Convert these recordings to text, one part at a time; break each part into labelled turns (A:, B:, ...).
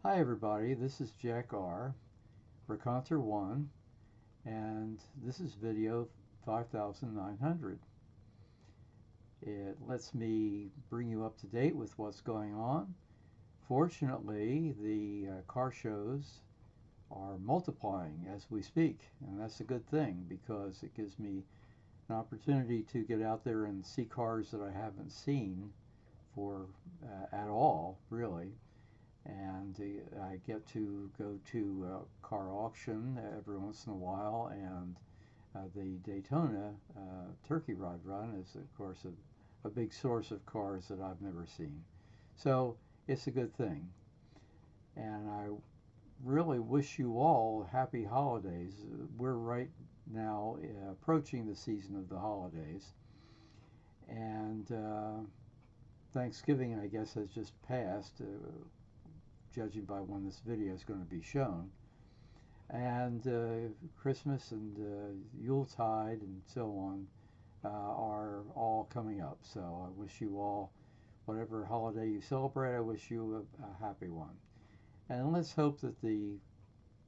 A: Hi everybody, this is Jack R, Raconter 1, and this is video 5900. It lets me bring you up to date with what's going on. Fortunately, the car shows are multiplying as we speak, and that's a good thing because it gives me an opportunity to get out there and see cars that I haven't seen for at all, really. And I get to go to a car auction every once in a while, and the Daytona Turkey Rod Run is, of course, a big source of cars that I've never seen. So it's a good thing, and I really wish you all happy holidays. We're right now approaching the season of the holidays, and Thanksgiving, I guess, has just passed, judging by when this video is going to be shown. And Christmas and Yuletide and so on are all coming up. So I wish you all, whatever holiday you celebrate, I wish you a happy one. And let's hope that the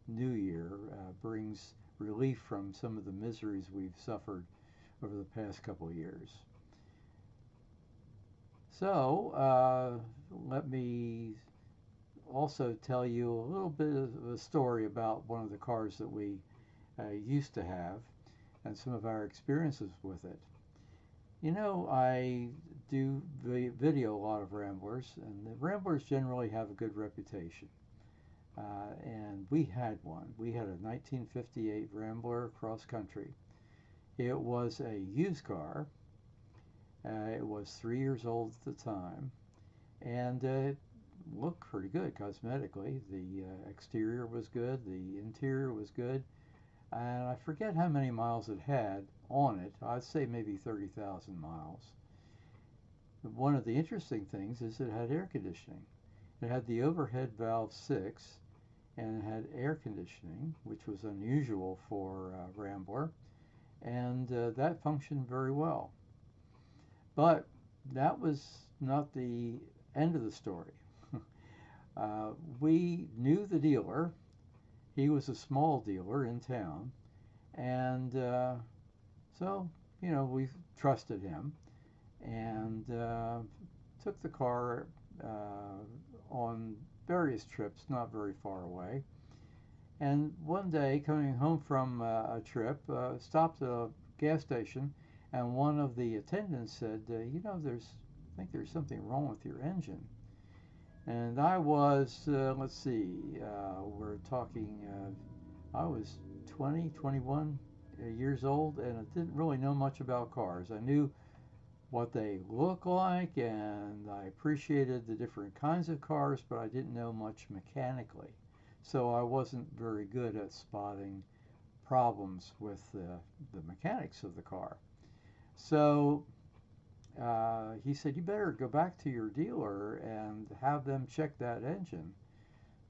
A: new year brings relief from some of the miseries we've suffered over the past couple of years. So let me also tell you a little bit of a story about one of the cars that we used to have and some of our experiences with it. You know, I do video a lot of Ramblers, and the Ramblers generally have a good reputation. And we had one. We had a 1958 Rambler cross country. It was a used car. It was 3 years old at the time, and it looked pretty good cosmetically. The exterior was good, the interior was good, and I forget how many miles it had on it. I'd say maybe 30,000 miles. One of the interesting things is it had air conditioning. It had the overhead valve 6, and it had air conditioning, which was unusual for Rambler, and that functioned very well. But that was not the end of the story. We knew the dealer. He was a small dealer in town, and so we trusted him and took the car on various trips, not very far away. And one day, coming home from a trip, stopped at a gas station, and one of the attendants said, I think there's something wrong with your engine. And I was, let's see, we're talking, I was 20, 21 years old, and I didn't really know much about cars. I knew what they look like, and I appreciated the different kinds of cars, but I didn't know much mechanically. So I wasn't very good at spotting problems with the mechanics of the car. So he said, you better go back to your dealer and have them check that engine.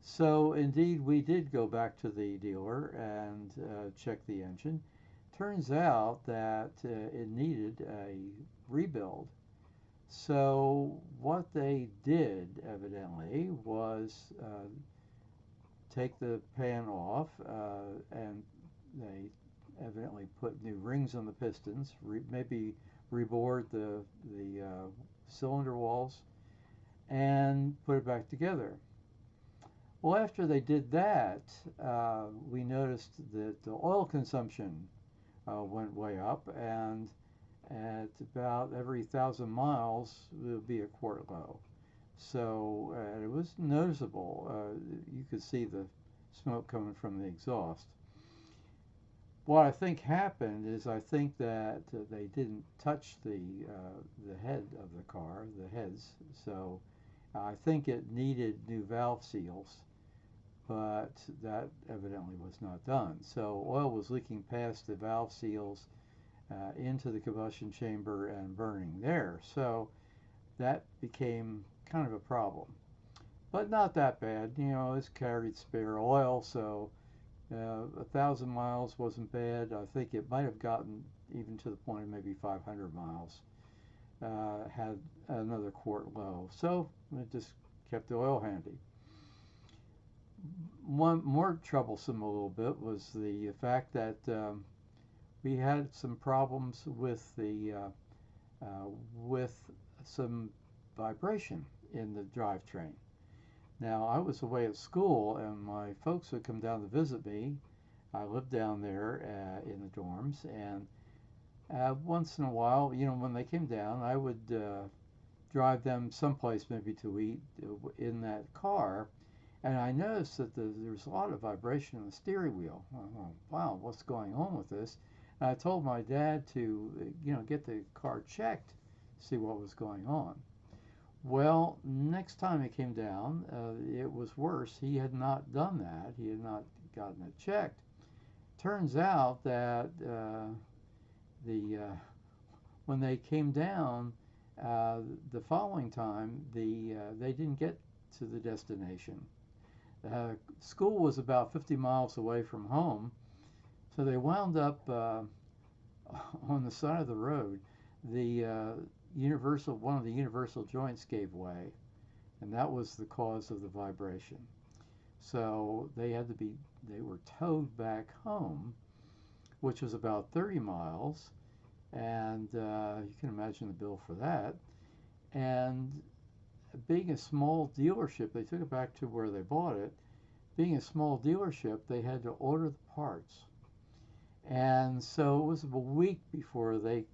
A: So indeed, we did go back to the dealer and check the engine. Turns out that it needed a rebuild. So what they did, evidently, was take the pan off, and they evidently put new rings on the pistons, maybe rebored the cylinder walls, and put it back together. Well, after they did that, we noticed that the oil consumption went way up, and at about every 1,000 miles, it would be a quart low. So it was noticeable. You could see the smoke coming from the exhaust. What I think happened is I think that they didn't touch the head of the car, the heads. So I think it needed new valve seals, but that evidently was not done. So oil was leaking past the valve seals into the combustion chamber and burning there. So that became kind of a problem, but not that bad. It's carried spare oil, so 1,000 miles wasn't bad. I think it might have gotten even to the point of maybe 500 miles. Had another quart low, so it just kept the oil handy. one more troublesome a little bit was the fact that we had some problems with some vibration in the drivetrain. Now, I was away at school, and my folks would come down to visit me. I lived down there in the dorms, and once in a while, when they came down, I would drive them someplace maybe to eat in that car, and I noticed that there was a lot of vibration in the steering wheel. I went, wow, what's going on with this? And I told my dad to, get the car checked, see what was going on. Well, next time he came down, it was worse. He had not done that. He had not gotten it checked. Turns out that the when they came down the following time, they didn't get to the destination. School was about 50 miles away from home, so they wound up on the side of the road. The one of the universal joints gave way, and that was the cause of the vibration. So they were towed back home, which was about 30 miles, and you can imagine the bill for that. And being a small dealership, they took it back to where they bought it. Being a small dealership, they had to order the parts. And so it was a week before the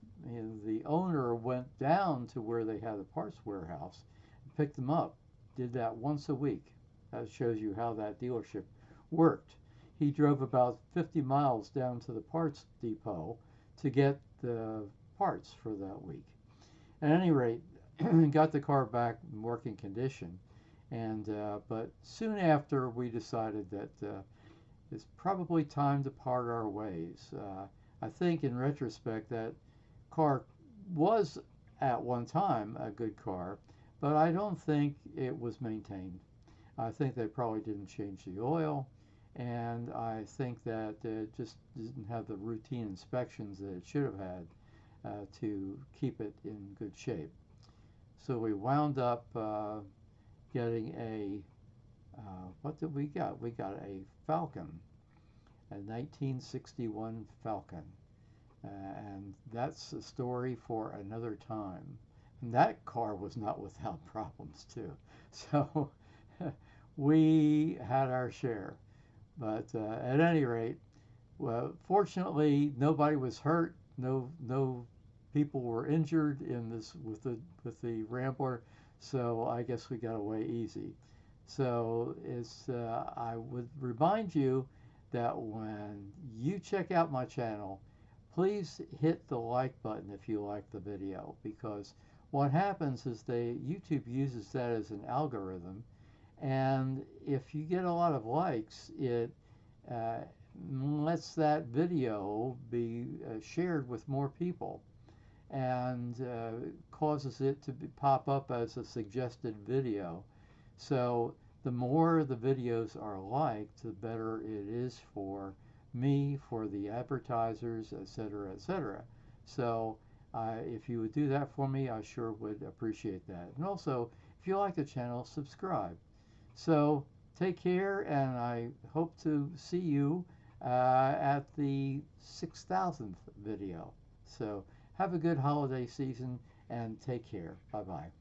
A: owner went down to where they had the parts warehouse and picked them up. Did that once a week. That shows you how that dealership worked. He drove about 50 miles down to the parts depot to get the parts for that week. At any rate, got the car back in working condition, but soon after we decided that it's probably time to part our ways. I think in retrospect that car was at one time a good car, but I don't think it was maintained. I think they probably didn't change the oil, and I think that it just didn't have the routine inspections that it should have had to keep it in good shape. So we wound up getting what did we get? We got a Falcon, a 1961 Falcon. And that's a story for another time. And that car was not without problems, too. So we had our share. But at any rate, well, fortunately, nobody was hurt. No people were injured in this with the Rambler. So I guess we got away easy. So I would remind you that when you check out my channel, please hit the like button if you like the video, because what happens is YouTube uses that as an algorithm, and if you get a lot of likes, it lets that video be shared with more people, and causes it to pop up as a suggested video. So the more the videos are liked, the better it is for me, for the advertisers, etc., etc. So if you would do that for me, I sure would appreciate that. And also, if you like the channel, subscribe. So take care, and I hope to see you at the 6,000th video. So have a good holiday season, and take care. Bye-bye.